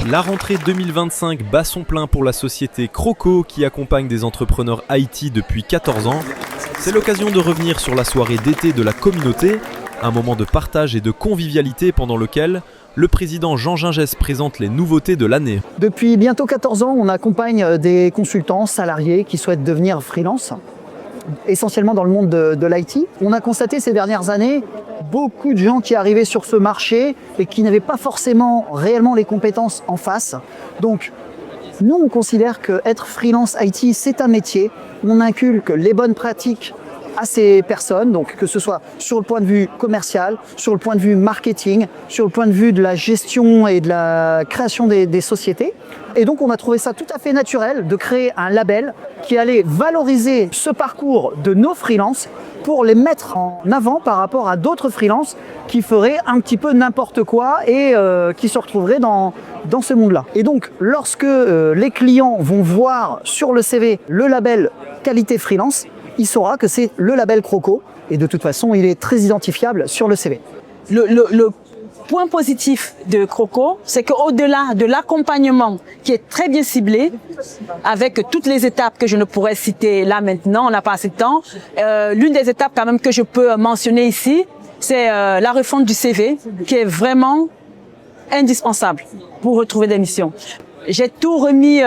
La rentrée 2025 bat son plein pour la société Croco qui accompagne des entrepreneurs IT depuis 14 ans. C'est l'occasion de revenir sur la soirée d'été de la communauté, un moment de partage et de convivialité pendant lequel le président Jean Gingès présente les nouveautés de l'année. Depuis bientôt 14 ans, on accompagne des consultants, salariés qui souhaitent devenir freelance, essentiellement dans le monde de l'IT. On a constaté ces dernières années beaucoup de gens qui arrivaient sur ce marché et qui n'avaient pas forcément réellement les compétences en face. Donc, nous, on considère qu'être freelance IT, c'est un métier. On inculque les bonnes pratiques à ces personnes, donc que ce soit sur le point de vue commercial, sur le point de vue marketing, sur le point de vue de la gestion et de la création des sociétés. Et donc on a trouvé ça tout à fait naturel de créer un label qui allait valoriser ce parcours de nos freelances pour les mettre en avant par rapport à d'autres freelances qui feraient un petit peu n'importe quoi et qui se retrouveraient dans ce monde-là. Et donc lorsque les clients vont voir sur le CV le label qualité freelance, il saura que c'est le label Croco et de toute façon, il est très identifiable sur le CV. Le point positif de Croco, c'est qu'au-delà de l'accompagnement qui est très bien ciblé, avec toutes les étapes que je ne pourrais citer là maintenant, on n'a pas assez de temps, l'une des étapes quand même que je peux mentionner ici, c'est la refonte du CV qui est vraiment indispensable pour retrouver des missions. J'ai tout remis,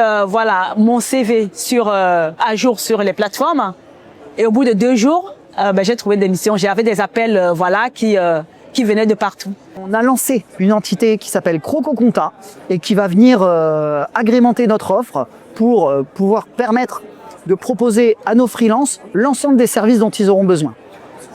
mon CV à jour sur les plateformes. Et au bout de 2 jours, j'ai trouvé des missions. J'avais des appels qui venaient de partout. On a lancé une entité qui s'appelle Croco Compta et qui va venir agrémenter notre offre pour pouvoir permettre de proposer à nos freelances l'ensemble des services dont ils auront besoin.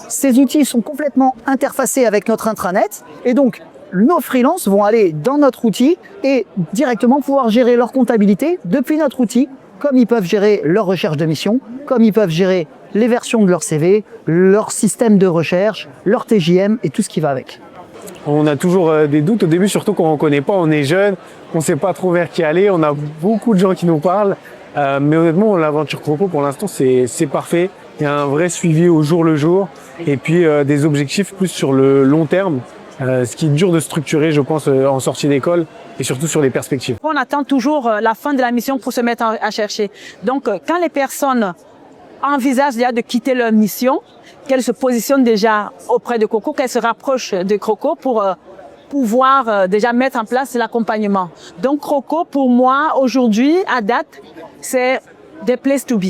Ces outils sont complètement interfacés avec notre intranet et donc nos freelances vont aller dans notre outil et directement pouvoir gérer leur comptabilité depuis notre outil, comme ils peuvent gérer leur recherche de mission, comme ils peuvent gérer les versions de leur CV, leur système de recherche, leur TJM et tout ce qui va avec. On a toujours des doutes au début, surtout quand on ne connaît pas, on est jeune, on ne sait pas trop vers qui aller, on a beaucoup de gens qui nous parlent. Mais honnêtement, l'aventure Croco, pour l'instant, c'est parfait. Il y a un vrai suivi au jour le jour et puis des objectifs plus sur le long terme. Ce qui est dur de structurer, je pense, en sortie d'école et surtout sur les perspectives. On attend toujours la fin de la mission pour se mettre à chercher. Donc, quand les personnes envisagent déjà de quitter leur mission, qu'elles se positionnent déjà auprès de Croco, qu'elles se rapprochent de Croco pour pouvoir déjà mettre en place l'accompagnement. Donc, Croco, pour moi, aujourd'hui, à date, c'est des places to be.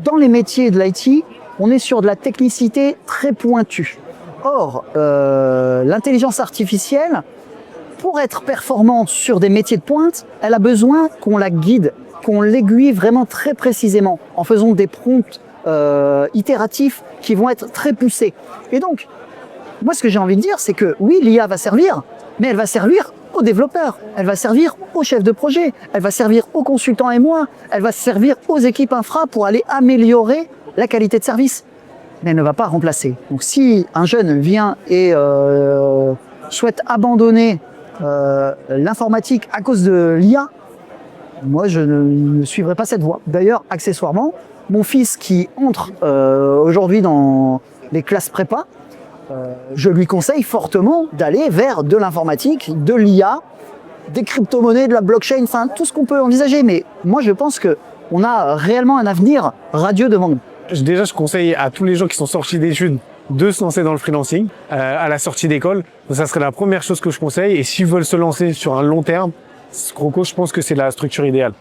Dans les métiers de l'IT, on est sur de la technicité très pointue. Or, l'intelligence artificielle, pour être performante sur des métiers de pointe, elle a besoin qu'on la guide, qu'on l'aiguille vraiment très précisément, en faisant des prompts itératifs qui vont être très poussés. Et donc, moi ce que j'ai envie de dire, c'est que oui, l'IA va servir, mais elle va servir aux développeurs, elle va servir aux chefs de projet, elle va servir aux consultants MOA, elle va servir aux équipes infra pour aller améliorer la qualité de service. Mais elle ne va pas remplacer. Donc si un jeune vient et souhaite abandonner l'informatique à cause de l'IA, moi je ne suivrai pas cette voie. D'ailleurs, accessoirement, mon fils qui entre aujourd'hui dans les classes prépa, je lui conseille fortement d'aller vers de l'informatique, de l'IA, des crypto-monnaies, de la blockchain, enfin tout ce qu'on peut envisager. Mais moi je pense qu'on a réellement un avenir radieux devant nous. Déjà, je conseille à tous les gens qui sont sortis d'études de se lancer dans le freelancing à la sortie d'école. Ça serait la première chose que je conseille. Et s'ils veulent se lancer sur un long terme, Croco, je pense que c'est la structure idéale.